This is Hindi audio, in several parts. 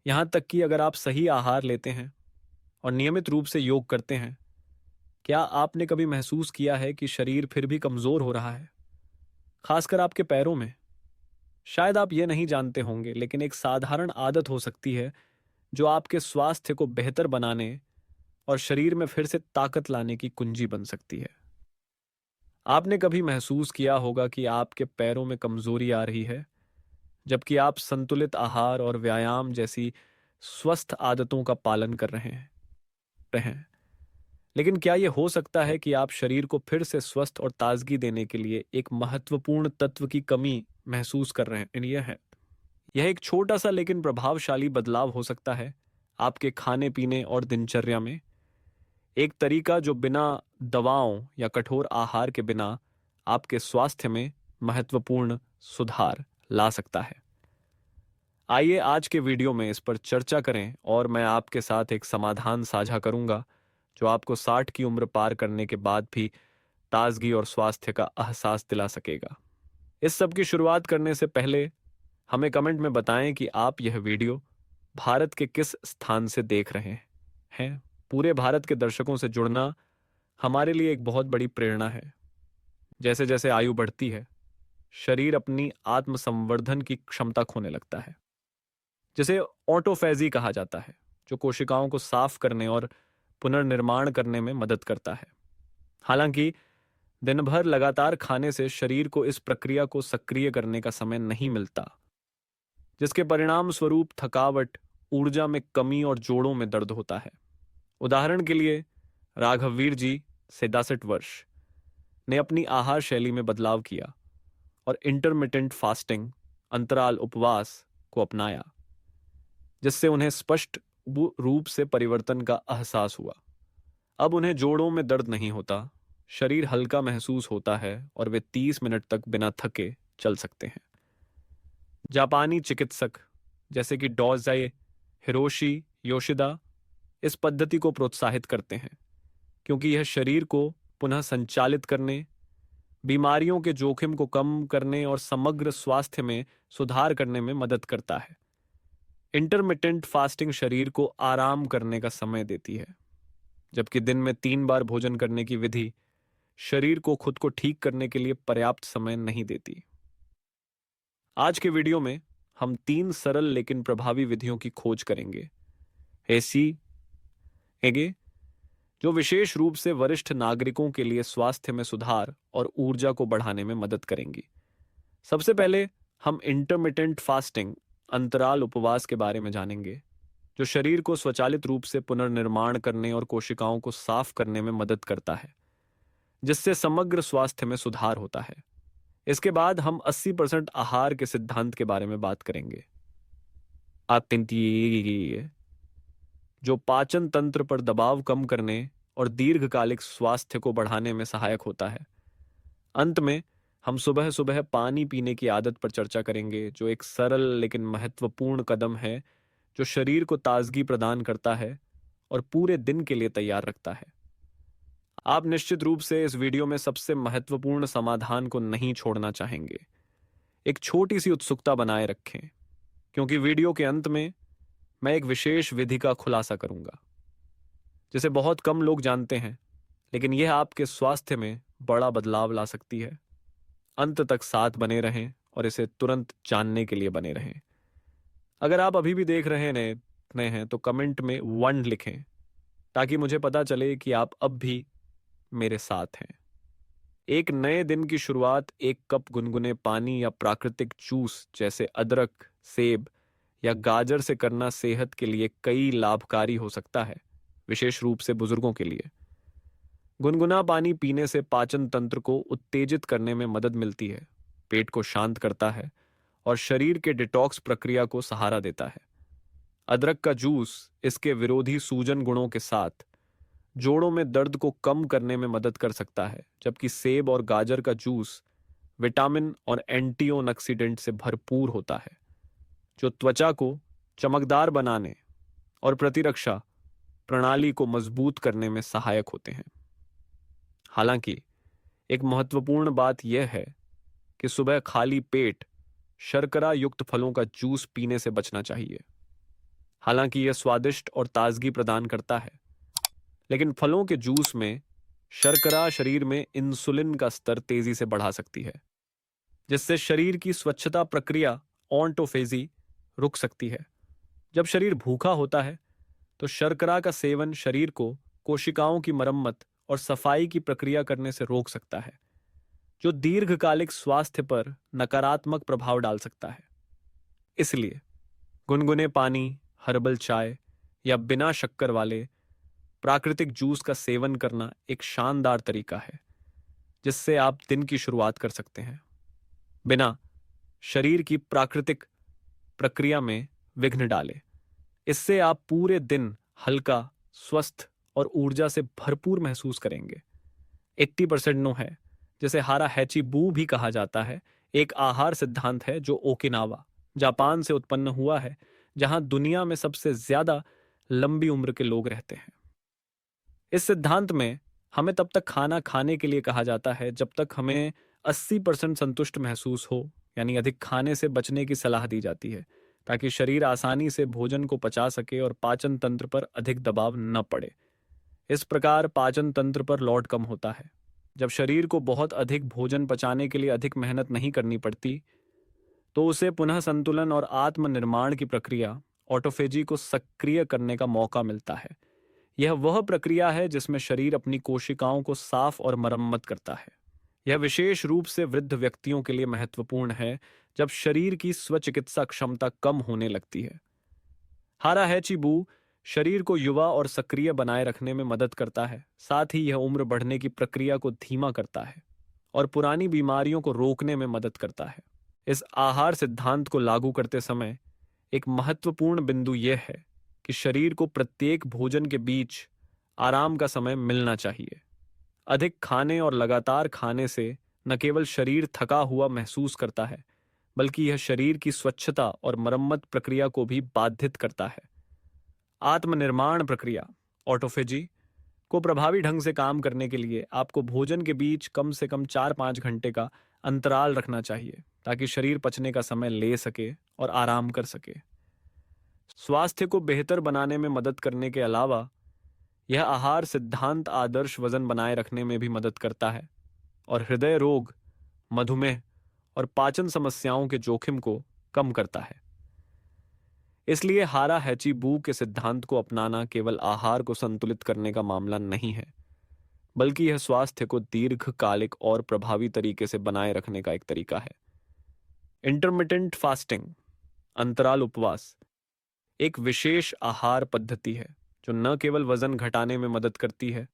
यहाँ तक कि अगर आप सही आहार लेते हैं और नियमित रूप से योग करते हैं, क्या आपने कभी महसूस किया है कि शरीर फिर भी कमजोर हो रहा है, खासकर आपके पैरों में? शायद आप ये नहीं जानते होंगे, लेकिन एक साधारण आदत हो सकती है जो आपके स्वास्थ्य को बेहतर बनाने और शरीर में फिर से ताकत लाने की कुंजी बन सकती है। आपने कभी महसूस किया होगा कि आपके पैरों में कमजोरी आ रही है, जबकि आप संतुलित आहार और व्यायाम जैसी स्वस्थ आदतों का पालन कर रहे हैं। लेकिन क्या यह हो सकता है कि आप शरीर को फिर से स्वस्थ और ताजगी देने के लिए एक महत्वपूर्ण तत्व की कमी महसूस कर रहे हैं? यह एक छोटा सा लेकिन प्रभावशाली बदलाव हो सकता है आपके खाने पीने और दिनचर्या में। एक तरीका जो बिना दवाओं या कठोर आहार के बिना आपके स्वास्थ्य में महत्वपूर्ण सुधार ला सकता है। आइए आज के वीडियो में इस पर चर्चा करें और मैं आपके साथ एक समाधान साझा करूंगा जो आपको 60 की उम्र पार करने के बाद भी ताजगी और स्वास्थ्य का एहसास दिला सकेगा। इस सब की शुरुआत करने से पहले हमें कमेंट में बताएं कि आप यह वीडियो भारत के किस स्थान से देख रहे हैं। पूरे भारत के दर्शकों से जुड़ना हमारे लिए एक बहुत बड़ी प्रेरणा है। जैसे जैसे आयु बढ़ती है, शरीर अपनी आत्मसंवर्धन की क्षमता खोने लगता है, जिसे ऑटोफैजी कहा जाता है, जो कोशिकाओं को साफ करने और पुनर्निर्माण करने में मदद करता है। हालांकि दिन भर लगातार खाने से शरीर को इस प्रक्रिया को सक्रिय करने का समय नहीं मिलता, जिसके परिणाम स्वरूप थकावट, ऊर्जा में कमी और जोड़ों में दर्द होता है। उदाहरण के लिए, राघववीर जी 67 वर्ष ने अपनी आहार शैली में बदलाव किया और इंटरमिटेंट फास्टिंग, अंतराल उपवास को अपनाया, जिससे उन्हें स्पष्ट रूप से परिवर्तन का एहसास हुआ। अब उन्हें जोड़ों में दर्द नहीं होता, शरीर हल्का महसूस होता है और वे 30 मिनट तक बिना थके चल सकते हैं। जापानी चिकित्सक जैसे कि डोजाई हिरोशी योशिदा इस पद्धति को प्रोत्साहित करते हैं, क्योंकि यह शरीर को पुनः संचालित करने, बीमारियों के जोखिम को कम करने और समग्र स्वास्थ्य में सुधार करने में मदद करता है। इंटरमिटेंट फास्टिंग शरीर को आराम करने का समय देती है, जबकि दिन में 3 बार भोजन करने की विधि शरीर को खुद को ठीक करने के लिए पर्याप्त समय नहीं देती। आज के वीडियो में हम 3 सरल लेकिन प्रभावी विधियों की खोज करेंगे ऐसी एगे जो विशेष रूप से वरिष्ठ नागरिकों के लिए स्वास्थ्य में सुधार और ऊर्जा को बढ़ाने में मदद करेंगी। सबसे पहले हम इंटरमिटेंट फास्टिंग, अंतराल उपवास के बारे में जानेंगे, जो शरीर को स्वचालित रूप से पुनर्निर्माण करने और कोशिकाओं को साफ करने में मदद करता है, जिससे समग्र स्वास्थ्य में सुधार होता है। इसके बाद हम 80% आहार के सिद्धांत के बारे में बात करेंगे, जो पाचन तंत्र पर दबाव कम करने और दीर्घकालिक स्वास्थ्य को बढ़ाने में सहायक होता है। अंत में हम सुबह सुबह पानी पीने की आदत पर चर्चा करेंगे, जो एक सरल लेकिन महत्वपूर्ण कदम है जो शरीर को ताजगी प्रदान करता है और पूरे दिन के लिए तैयार रखता है। आप निश्चित रूप से इस वीडियो में सबसे महत्वपूर्ण समाधान को नहीं छोड़ना चाहेंगे। एक छोटी सी उत्सुकता बनाए रखें, क्योंकि वीडियो के अंत में मैं एक विशेष विधि का खुलासा करूंगा, जिसे बहुत कम लोग जानते हैं, लेकिन यह आपके स्वास्थ्य में बड़ा बदलाव ला सकती है। अंत तक साथ बने रहें और इसे तुरंत जानने के लिए बने रहें। अगर आप अभी भी देख रहे नए हैं तो कमेंट में 1 लिखें, ताकि मुझे पता चले कि आप अब भी मेरे साथ हैं। एक नए दिन की शुरुआत 1 कप गुनगुने पानी या प्राकृतिक जूस जैसे अदरक, सेब या गाजर से करना सेहत के लिए कई लाभकारी हो सकता है, विशेष रूप से बुजुर्गों के लिए। गुनगुना पानी पीने से पाचन तंत्र को उत्तेजित करने में मदद मिलती है, पेट को शांत करता है और शरीर के डिटॉक्स प्रक्रिया को सहारा देता है। अदरक का जूस इसके विरोधी सूजन गुणों के साथ जोड़ों में दर्द को कम करने में मदद कर सकता है, जबकि सेब और गाजर का जूस विटामिन और एंटीऑक्सीडेंट से भरपूर होता है, जो त्वचा को चमकदार बनाने और प्रतिरक्षा प्रणाली को मजबूत करने में सहायक होते हैं। हालांकि एक महत्वपूर्ण बात यह है कि सुबह खाली पेट शर्करा युक्त फलों का जूस पीने से बचना चाहिए। हालांकि यह स्वादिष्ट और ताजगी प्रदान करता है, लेकिन फलों के जूस में शर्करा शरीर में इंसुलिन का स्तर तेजी से बढ़ा सकती है, जिससे शरीर की स्वच्छता प्रक्रिया ऑटोफेजी रुक सकती है। जब शरीर भूखा होता है तो शर्करा का सेवन शरीर को कोशिकाओं की मरम्मत और सफाई की प्रक्रिया करने से रोक सकता है, जो दीर्घकालिक स्वास्थ्य पर नकारात्मक प्रभाव डाल सकता है। इसलिए गुनगुने पानी, हर्बल चाय या बिना शक्कर वाले प्राकृतिक जूस का सेवन करना एक शानदार तरीका है जिससे आप दिन की शुरुआत कर सकते हैं, बिना शरीर की प्राकृतिक प्रक्रिया में विघ्न डाले। इससे आप पूरे दिन हल्का, स्वस्थ और ऊर्जा से भरपूर महसूस करेंगे। 80% नो है, जिसे हारा हैची बू भी कहा जाता है, एक आहार सिद्धांत है जो ओकिनावा, जापान से उत्पन्न हुआ है, जहां दुनिया में सबसे ज्यादा लंबी उम्र के लोग रहते हैं। इस सिद्धांत में हमें तब तक खाना खाने के लिए कहा जाता है जब तक हमें 80% संतुष्ट महसूस हो, यानी अधिक खाने से बचने की सलाह दी जाती है ताकि शरीर आसानी से भोजन को पचा सके और पाचन तंत्र पर अधिक दबाव न पड़े। इस प्रकार पाचन तंत्र पर लोड कम होता है। जब शरीर को बहुत अधिक भोजन पचाने के लिए अधिक मेहनत नहीं करनी पड़ती, तो उसे पुनः संतुलन और आत्मनिर्माण की प्रक्रिया ऑटोफेजी को सक्रिय करने का मौका मिलता है। यह वह प्रक्रिया है जिसमें शरीर अपनी कोशिकाओं को साफ और मरम्मत करता है। यह विशेष रूप से वृद्ध व्यक्तियों के लिए महत्वपूर्ण है जब शरीर की स्वचिकित्सा क्षमता कम होने लगती है। हारा हैची-बू शरीर को युवा और सक्रिय बनाए रखने में मदद करता है, साथ ही यह उम्र बढ़ने की प्रक्रिया को धीमा करता है और पुरानी बीमारियों को रोकने में मदद करता है। इस आहार सिद्धांत को लागू करते समय एक महत्वपूर्ण बिंदु यह है कि शरीर को प्रत्येक भोजन के बीच आराम का समय मिलना चाहिए। अधिक खाने और लगातार खाने से न केवल शरीर थका हुआ महसूस करता है, बल्कि यह शरीर की स्वच्छता और मरम्मत प्रक्रिया को भी बाधित करता है। आत्मनिर्माण प्रक्रिया ऑटोफेजी को प्रभावी ढंग से काम करने के लिए आपको भोजन के बीच कम से कम 4-5 घंटे का अंतराल रखना चाहिए ताकि शरीर पचने का समय ले सके और आराम कर सके। स्वास्थ्य को बेहतर बनाने में मदद करने के अलावा यह आहार सिद्धांत आदर्श वजन बनाए रखने में भी मदद करता है और हृदय रोग, मधुमेह और पाचन समस्याओं के जोखिम को कम करता है। इसलिए हारा हैची-बू के सिद्धांत को अपनाना केवल आहार को संतुलित करने का मामला नहीं है, बल्कि यह स्वास्थ्य को दीर्घकालिक और प्रभावी तरीके से बनाए रखने का एक तरीका है। इंटरमिटेंट फास्टिंग, अंतराल उपवास, एक विशेष आहार पद्धति है जो न केवल वजन घटाने में मदद करती है,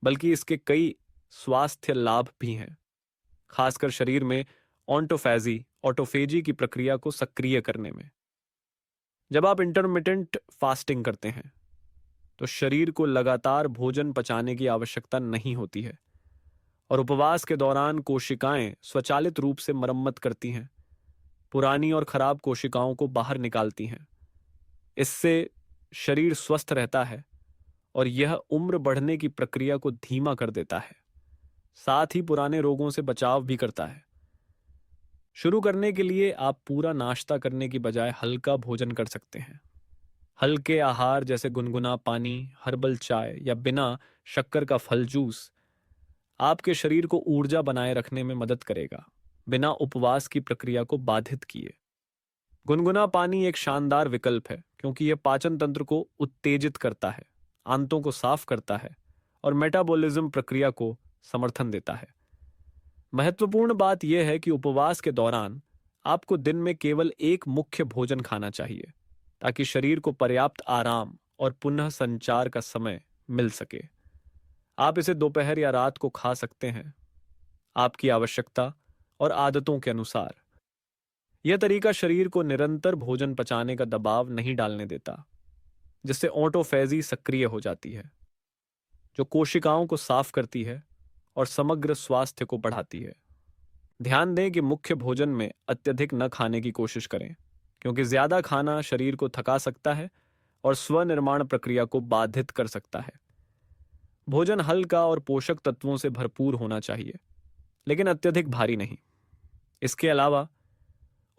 बल्कि इसके कई स्वास्थ्य लाभ भी हैं, खासकर शरीर में ऑटोफेजी की प्रक्रिया को सक्रिय करने में। जब आप इंटरमिटेंट फास्टिंग करते हैं तो शरीर को लगातार भोजन पचाने की आवश्यकता नहीं होती है और उपवास के दौरान कोशिकाएं स्वचालित रूप से मरम्मत करती हैं, पुरानी और खराब कोशिकाओं को बाहर निकालती हैं। इससे शरीर स्वस्थ रहता है और यह उम्र बढ़ने की प्रक्रिया को धीमा कर देता है, साथ ही पुराने रोगों से बचाव भी करता है। शुरू करने के लिए आप पूरा नाश्ता करने की बजाय हल्का भोजन कर सकते हैं। हल्के आहार जैसे गुनगुना पानी, हर्बल चाय या बिना शक्कर का फल जूस आपके शरीर को ऊर्जा बनाए रखने में मदद करेगा, बिना उपवास की प्रक्रिया को बाधित किए। गुनगुना पानी एक शानदार विकल्प है क्योंकि यह पाचन तंत्र को उत्तेजित करता है, आंतों को साफ करता है और मेटाबॉलिज्म प्रक्रिया को समर्थन देता है। महत्वपूर्ण बात यह है कि उपवास के दौरान आपको दिन में केवल एक मुख्य भोजन खाना चाहिए ताकि शरीर को पर्याप्त आराम और पुनः संचार का समय मिल सके। आप इसे दोपहर या रात को खा सकते हैं, आपकी आवश्यकता और आदतों के अनुसार। यह तरीका शरीर को निरंतर भोजन पचाने का दबाव नहीं डालने देता, जिससे ऑटोफेजी सक्रिय हो जाती है, जो कोशिकाओं को साफ करती है और समग्र स्वास्थ्य को बढ़ाती है। ध्यान दें कि मुख्य भोजन में अत्यधिक न खाने की कोशिश करें, क्योंकि ज्यादा खाना शरीर को थका सकता है और स्वनिर्माण प्रक्रिया को बाधित कर सकता है। भोजन हल्का और पोषक तत्वों से भरपूर होना चाहिए, लेकिन अत्यधिक भारी नहीं। इसके अलावा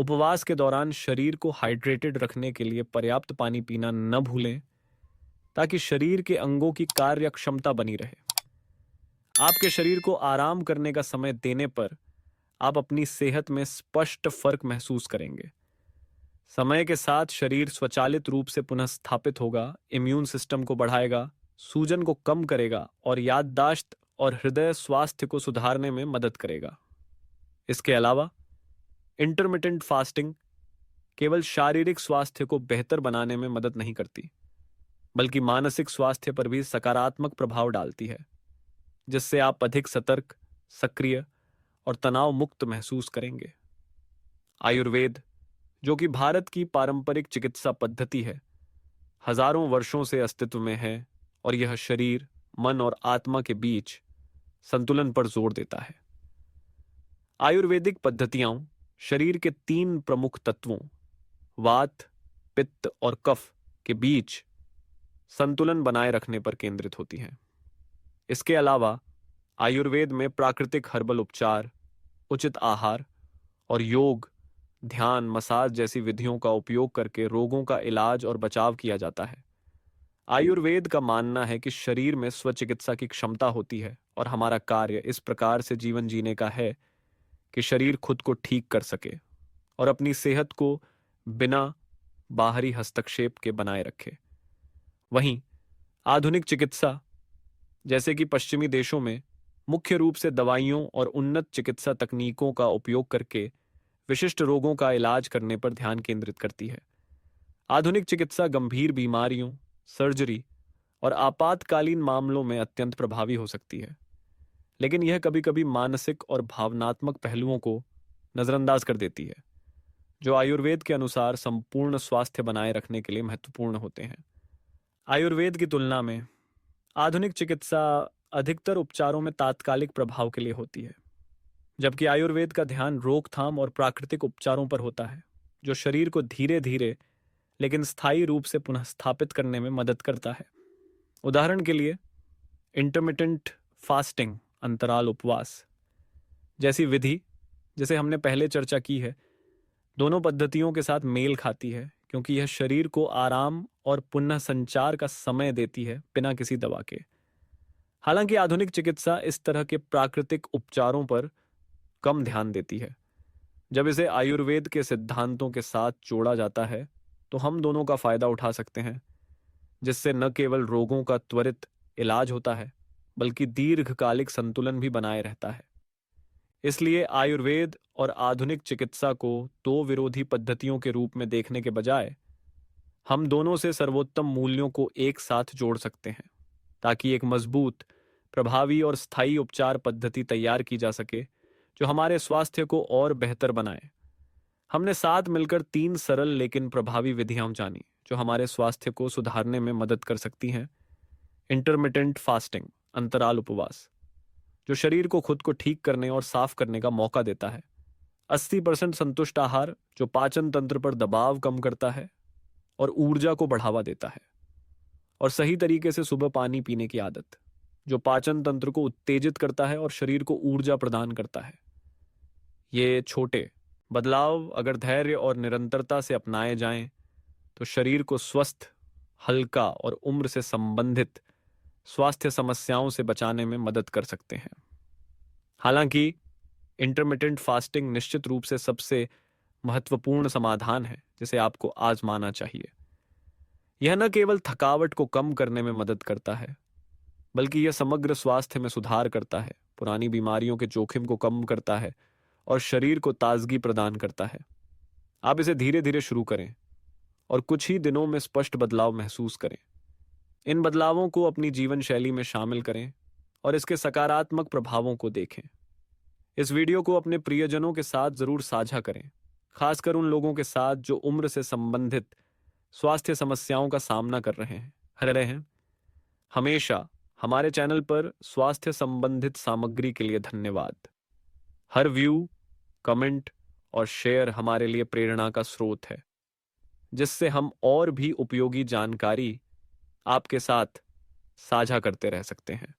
उपवास के दौरान शरीर को हाइड्रेटेड रखने के लिए पर्याप्त पानी पीना न भूलें, ताकि शरीर के अंगों की कार्य क्षमता बनी रहे। आपके शरीर को आराम करने का समय देने पर आप अपनी सेहत में स्पष्ट फर्क महसूस करेंगे। समय के साथ शरीर स्वचालित रूप से पुनः स्थापित होगा, इम्यून सिस्टम को बढ़ाएगा, सूजन को कम करेगा और याददाश्त और हृदय स्वास्थ्य को सुधारने में मदद करेगा। इसके अलावा इंटरमिटेंट फास्टिंग केवल शारीरिक स्वास्थ्य को बेहतर बनाने में मदद नहीं करती, बल्कि मानसिक स्वास्थ्य पर भी सकारात्मक प्रभाव डालती है, जिससे आप अधिक सतर्क, सक्रिय और तनाव मुक्त महसूस करेंगे। आयुर्वेद, जो कि भारत की पारंपरिक चिकित्सा पद्धति है, हजारों वर्षों से अस्तित्व में है और यह शरीर, मन और आत्मा के बीच संतुलन पर जोर देता है। आयुर्वेदिक पद्धतियां शरीर के 3 प्रमुख तत्वों वात, पित्त और कफ के बीच संतुलन बनाए रखने पर केंद्रित होती हैं। इसके अलावा आयुर्वेद में प्राकृतिक हर्बल उपचार, उचित आहार और योग, ध्यान, मसाज जैसी विधियों का उपयोग करके रोगों का इलाज और बचाव किया जाता है। आयुर्वेद का मानना है कि शरीर में स्वचिकित्सा की क्षमता होती है और हमारा कार्य इस प्रकार से जीवन जीने का है कि शरीर खुद को ठीक कर सके और अपनी सेहत को बिना बाहरी हस्तक्षेप के बनाए रखे। वहीं आधुनिक चिकित्सा, जैसे कि पश्चिमी देशों में, मुख्य रूप से दवाइयों और उन्नत चिकित्सा तकनीकों का उपयोग करके विशिष्ट रोगों का इलाज करने पर ध्यान केंद्रित करती है। आधुनिक चिकित्सा गंभीर बीमारियों, सर्जरी और आपातकालीन मामलों में अत्यंत प्रभावी हो सकती है, लेकिन यह कभी-कभी मानसिक और भावनात्मक पहलुओं को नजरअंदाज कर देती है, जो आयुर्वेद के अनुसार संपूर्ण स्वास्थ्य बनाए रखने के लिए महत्वपूर्ण होते हैं। आयुर्वेद की तुलना में आधुनिक चिकित्सा अधिकतर उपचारों में तात्कालिक प्रभाव के लिए होती है, जबकि आयुर्वेद का ध्यान रोकथाम और प्राकृतिक उपचारों पर होता है, जो शरीर को धीरे धीरे लेकिन स्थायी रूप से पुनः स्थापित करने में मदद करता है। उदाहरण के लिए इंटरमिटेंट फास्टिंग, अंतराल उपवास जैसी विधि, जैसे हमने पहले चर्चा की है, दोनों पद्धतियों के साथ मेल खाती है, क्योंकि यह शरीर को आराम और पुनः संचार का समय देती है बिना किसी दवा के। हालांकि आधुनिक चिकित्सा इस तरह के प्राकृतिक उपचारों पर कम ध्यान देती है। जब इसे आयुर्वेद के सिद्धांतों के साथ जोड़ा जाता है, तो हम दोनों का फायदा उठा सकते हैं, जिससे न केवल रोगों का त्वरित इलाज होता है, बल्कि दीर्घकालिक संतुलन भी बनाए रहता है। इसलिए आयुर्वेद और आधुनिक चिकित्सा को 2 विरोधी पद्धतियों के रूप में देखने के बजाय हम दोनों से सर्वोत्तम मूल्यों को एक साथ जोड़ सकते हैं, ताकि एक मजबूत, प्रभावी और स्थायी उपचार पद्धति तैयार की जा सके, जो हमारे स्वास्थ्य को और बेहतर बनाए। हमने साथ मिलकर 3 सरल लेकिन प्रभावी विधियां जानी, जो हमारे स्वास्थ्य को सुधारने में मदद कर सकती हैं। इंटरमिटेंट फास्टिंग, अंतराल उपवास, जो शरीर को खुद को ठीक करने और साफ करने का मौका देता है। 80% संतुष्ट आहार, जो पाचन तंत्र पर दबाव कम करता है और ऊर्जा को बढ़ावा देता है। और सही तरीके से सुबह पानी पीने की आदत, जो पाचन तंत्र को उत्तेजित करता है और शरीर को ऊर्जा प्रदान करता है। ये छोटे बदलाव अगर धैर्य और निरंतरता से अपनाए जाएं, तो शरीर को स्वस्थ, हल्का और उम्र से संबंधित स्वास्थ्य समस्याओं से बचाने में मदद कर सकते हैं। हालांकि इंटरमिटेंट फास्टिंग निश्चित रूप से सबसे महत्वपूर्ण समाधान है, जिसे आपको आजमाना चाहिए। यह न केवल थकावट को कम करने में मदद करता है, बल्कि यह समग्र स्वास्थ्य में सुधार करता है, पुरानी बीमारियों के जोखिम को कम करता है और शरीर को ताजगी प्रदान करता है। आप इसे धीरे धीरे शुरू करें और कुछ ही दिनों में स्पष्ट बदलाव महसूस करें। इन बदलावों को अपनी जीवन शैली में शामिल करें और इसके सकारात्मक प्रभावों को देखें। इस वीडियो को अपने प्रियजनों के साथ जरूर साझा करें, खासकर उन लोगों के साथ जो उम्र से संबंधित स्वास्थ्य समस्याओं का सामना कर रहे हैं। हमेशा हमारे चैनल पर स्वास्थ्य संबंधित सामग्री के लिए धन्यवाद। हर व्यू, कमेंट और शेयर हमारे लिए प्रेरणा का स्रोत है, जिससे हम और भी उपयोगी जानकारी आपके साथ साझा करते रह सकते हैं।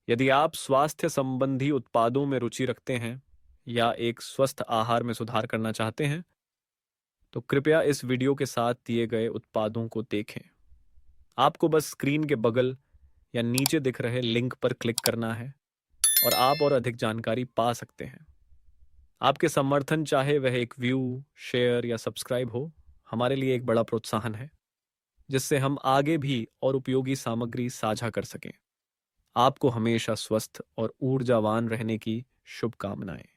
यदि आप स्वास्थ्य संबंधी उत्पादों में रुचि रखते हैं या एक स्वस्थ आहार में सुधार करना चाहते हैं, तो कृपया इस वीडियो के साथ दिए गए उत्पादों को देखें। आपको बस स्क्रीन के बगल या नीचे दिख रहे लिंक पर क्लिक करना है और आप और अधिक जानकारी पा सकते हैं। आपके समर्थन, चाहे वह एक व्यू, शेयर या सब्सक्राइब हो, हमारे लिए एक बड़ा प्रोत्साहन है, जिससे हम आगे भी और उपयोगी सामग्री साझा कर सकें। आपको हमेशा स्वस्थ और ऊर्जावान रहने की शुभकामनाएं।